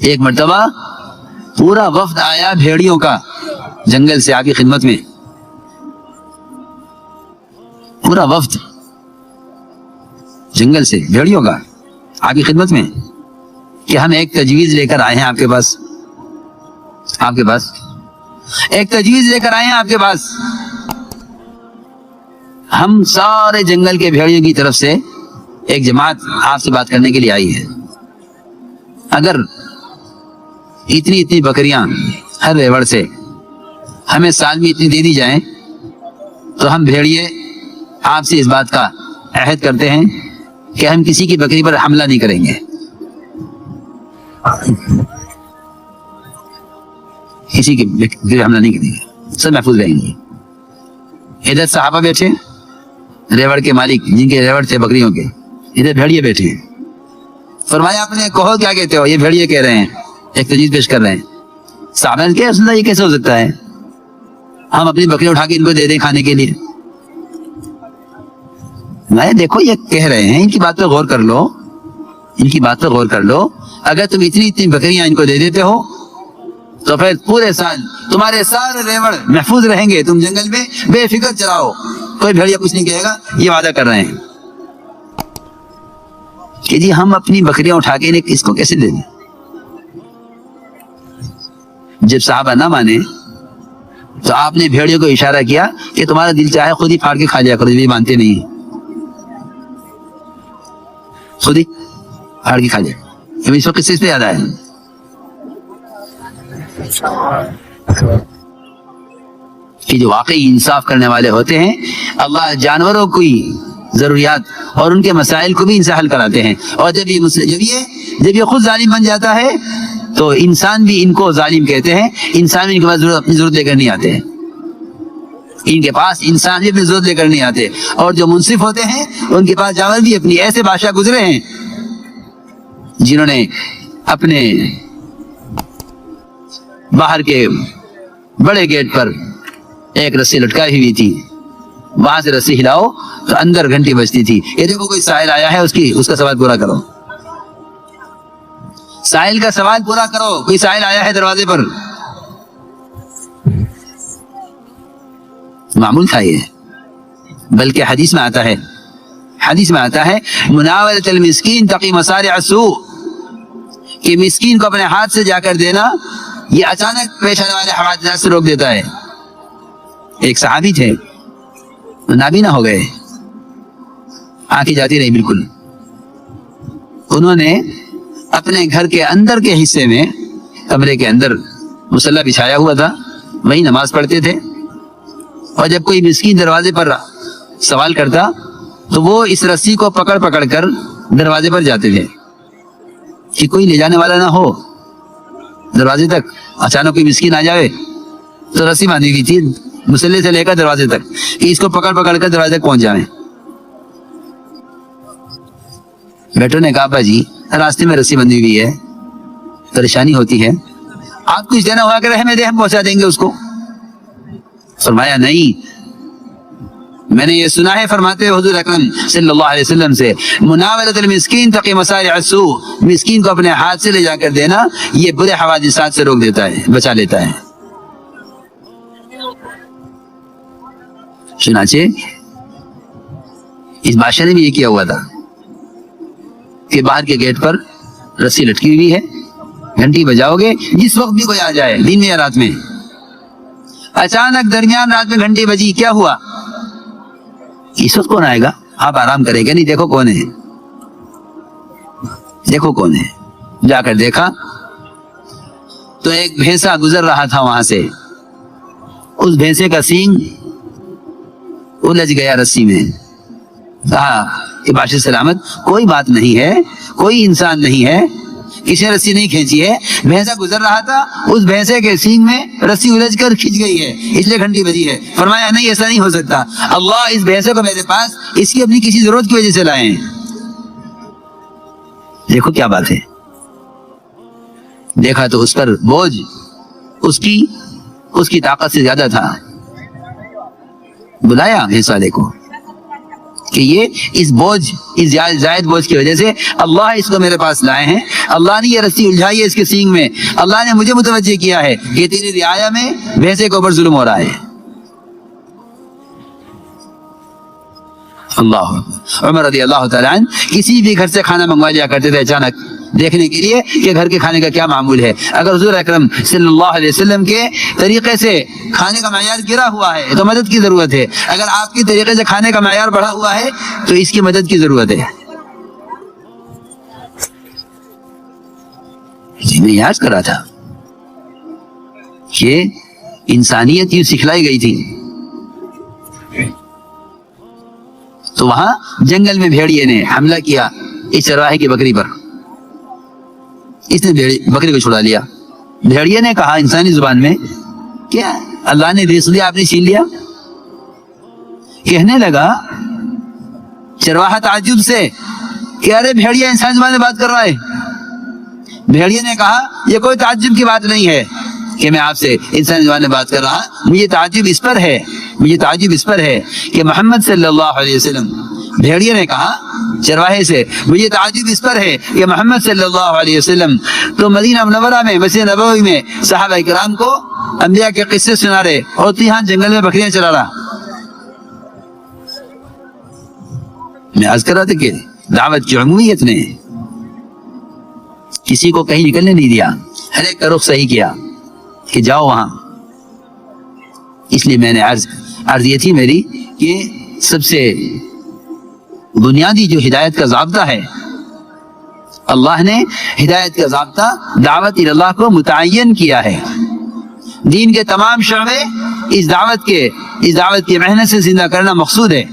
ایک مرتبہ پورا وفد آیا بھیڑیوں کا جنگل سے آپ کی خدمت میں، پورا وفد جنگل سے بھیڑیوں کا آپ کی خدمت میں کہ ہم ایک تجویز لے کر آئے ہیں آپ کے پاس، ایک تجویز لے کر آئے ہیں آپ کے پاس، ہم سارے جنگل کے بھیڑیوں کی طرف سے ایک جماعت آپ سے بات کرنے کے لیے آئی ہے، اگر اتنی بکریاں ہر ریوڑ سے ہمیں سال میں اتنی دے دی جائیں تو ہم بھیڑیے آپ سے اس بات کا عہد کرتے ہیں کہ ہم کسی کی بکری پر حملہ نہیں کریں گے، کسی کی بکری پر حملہ نہیں کریں گے، سب محفوظ رہیں گے۔ ادھر صحابہ بیٹھے، ریوڑ کے مالک جن کے ریوڑ تھے بکریوں کے، ادھر بھیڑیے بیٹھے ہیں۔ فرمایا آپ نے کہو کیا کہتے ہو؟ یہ بھیڑیے کہہ رہے ہیں، ایک تجویز پیش کر رہے ہیں۔ صحابہ نے کہا رسول اللہ یہ کیسے ہو سکتا ہے، ہم اپنی بکری اٹھا کے ان کو دے دیں کھانے کے لیے؟ میں دیکھو یہ کہہ رہے ہیں، ان کی بات پہ غور کر لو، ان کی بات پہ غور کر لو، اگر تم اتنی بکریاں ان کو دے دیتے ہو تو پھر پورے سال تمہارے سارے ریوڑ محفوظ رہیں گے، تم جنگل میں بے فکر چلاؤ، کوئی بھیڑیا کچھ نہیں کہے گا، یہ وعدہ کر رہے ہیں کہ جی ہم اپنی بکریاں اٹھا کے انہیں اس کو کیسے دے دیں؟ جب صحابہ نہ مانے تو آپ نے بھیڑیوں کو اشارہ کیا کہ تمہارا دل چاہے خود ہی پھاڑ کے کھا جایا کرو، یہ مانتے نہیں، خود ہی پھاڑ کے کھا جائے۔ اس وقت کس پہ یاد آیا؟ کہ جو واقعی انصاف کرنے والے ہوتے ہیں اللہ جانوروں کی ضروریات اور ان کے مسائل کو بھی ان سے حل کراتے ہیں، اور جب یہ خود ظالم بن جاتا ہے تو انسان بھی ان کو ظالم کہتے ہیں، انسان بھی ان کے پاس اپنی ضرورت لے کر نہیں آتے ہیں، ان کے پاس انسان بھی اپنی ضرورت لے کر نہیں آتے، اور جو منصف ہوتے ہیں ان کے پاس جانور بھی اپنی ایسے بادشاہ گزرے ہیں جنہوں نے اپنے باہر کے بڑے گیٹ پر ایک رسی لٹکائی ہوئی تھی، وہاں سے رسی ہلاؤ تو اندر گھنٹی بجتی تھی، یہ دیکھو کوئی سائل آیا ہے اس کا سوال پورا کرو، سائل کا سوال پورا کرو، کوئی سائل آیا ہے دروازے پر، معمول تھا یہ۔ بلکہ حدیث میں آتا ہے مناولۃ المسکین تقی مصارع السوء، کہ مسکین کو اپنے ہاتھ سے جا کر دینا یہ اچانک پیش آنے والے حوادثات سے روک دیتا ہے۔ ایک صحابی تھے، نابینا ہو گئے، آنکھیں جاتی رہی بالکل، انہوں نے اپنے گھر کے اندر کے حصے میں کمرے کے اندر مصلی بچھایا ہوا تھا، وہی نماز پڑھتے تھے، اور جب کوئی مسکین دروازے پر سوال کرتا تو وہ اس رسی کو پکڑ کر دروازے پر جاتے تھے کہ کوئی لے جانے والا نہ ہو دروازے تک، اچانک کوئی مسکین آ جائے تو رسی باندھی ہوئی تھی مصلی سے لے کر دروازے تک کہ اس کو پکڑ کر دروازے تک پہنچ جائیں۔ بیٹوں نے کہا ابا جی راستے میں رسی بندھی ہوئی ہے، پریشانی ہوتی ہے، آپ کچھ دینا ہوا کہ ہمیں دے، ہم پہنچا دیں گے اس کو۔ فرمایا نہیں، میں نے یہ سنا ہے فرماتے حضور اکرم صلی اللہ علیہ وسلم سے، مناولۃ المسکین تقی مصارع السوء، مسکین کو اپنے ہاتھ سے لے جا کر دینا یہ برے حوادثات سے روک دیتا ہے، بچا لیتا ہے۔ چنانچہ اس بادشاہ نے بھی یہ کیا ہوا تھا کہ باہر کے گیٹ پر رسی لٹکی ہوئی ہے، گھنٹی بجاؤ گے جس وقت بھی کوئی آ جائے، دن میں یا رات میں، اچانک درمیان رات میں گھنٹی بجی، کیا ہوا؟ اس وقت کون آئے گا؟ آپ آرام کریں گے، نہیں دیکھو کون ہے، دیکھو کون ہے۔ جا کر دیکھا تو ایک بھینسا گزر رہا تھا وہاں سے، اس بھینسے کا سینگ الجھ گیا رسی میں۔ کہا کہ بادشاہ سلامت کوئی بات نہیں ہے، کوئی انسان نہیں ہے، کسی نے رسی نہیں کھینچی ہے، بھینسا گزر رہا تھا، اس بھینسے کے سینگ میں رسی الجھ کر کھنچ گئی ہے، اس لیے گھنٹی بجی ہے۔ فرمایا نہیں ایسا نہیں ہو سکتا، اللہ اس بھینسے کو میرے پاس اس کی اپنی کسی ضرورت کی وجہ سے لائے ہیں۔ دیکھو کیا بات ہے، دیکھا تو اس پر بوجھ اس کی طاقت سے زیادہ تھا۔ بلایا بھینس والے کو کہ یہ اس بوجھ، اس زائد بوجھ کی وجہ سے اللہ اس کو میرے پاس لائے ہیں، اللہ نے یہ رسی الجھائی ہے اس کے سینگ میں، اللہ نے مجھے متوجہ کیا ہے کہ تیری رعایا میں بھینسے کے اوپر ظلم ہو رہا ہے۔ اللہ عمر رضی اللہ تعالیٰ عنہ کسی بھی گھر سے کھانا منگوا لیا کرتے تھے اچانک دیکھنے کے لیے کہ گھر کے کھانے کا کیا معمول ہے۔ اگر حضور اکرم صلی اللہ علیہ وسلم کے طریقے سے کھانے کا معیار گرا ہوا ہے تو مدد کی ضرورت ہے، اگر آپ کے طریقے سے کھانے کا معیار بڑھا ہوا ہے تو اس کی مدد کی ضرورت ہے۔ میں یاد کر رہا تھا کہ انسانیت یوں سکھلائی گئی تھی، تو وہاں جنگل میں بھیڑیے نے حملہ کیا اس چرواہے کی بکری پر، اس نے بکری کو چھڑا لیا۔ بھیڑیے نے کہا انسانی زبان میں، کیا اللہ نے رزق دیا آپ نے چھین لیا؟ کہنے لگا چرواہا تعجب سے کہ ارے بھیڑیا انسانی زبان میں بات کر رہا ہے۔ بھیڑیے نے کہا یہ کوئی تعجب کی بات نہیں ہے کہ میں آپ سے انسانی زبان میں بات کر رہا، مجھے تعجب اس پر ہے کہ محمد صلی اللہ علیہ وسلم، بھیڑیے نے کہا چرواہے سے، مجھے تعجب اس پر ہے کہ محمد صلی اللہ علیہ وسلم تو مدینہ منورہ میں مسجد نبوی میں صحابہ کرام کو انبیاء کے قصے سنا رہے اور تو یہاں جنگل میں بکریاں چلا رہا۔ میں عرض کر رہا تھا کہ دعوت کی عمومیت نے کسی کو کہیں نکلنے نہیں دیا، ہر ایک کا رخ صحیح کیا کہ جاؤ وہاں۔ اس لیے میں نے عرض یہ تھی میری کہ سب سے بنیادی جو ہدایت کا ضابطہ ہے، اللہ نے ہدایت کا ضابطہ دعوت اللہ کو متعین کیا ہے۔ دین کے تمام شعبے اس دعوت کی محنت سے زندہ کرنا مقصود ہے۔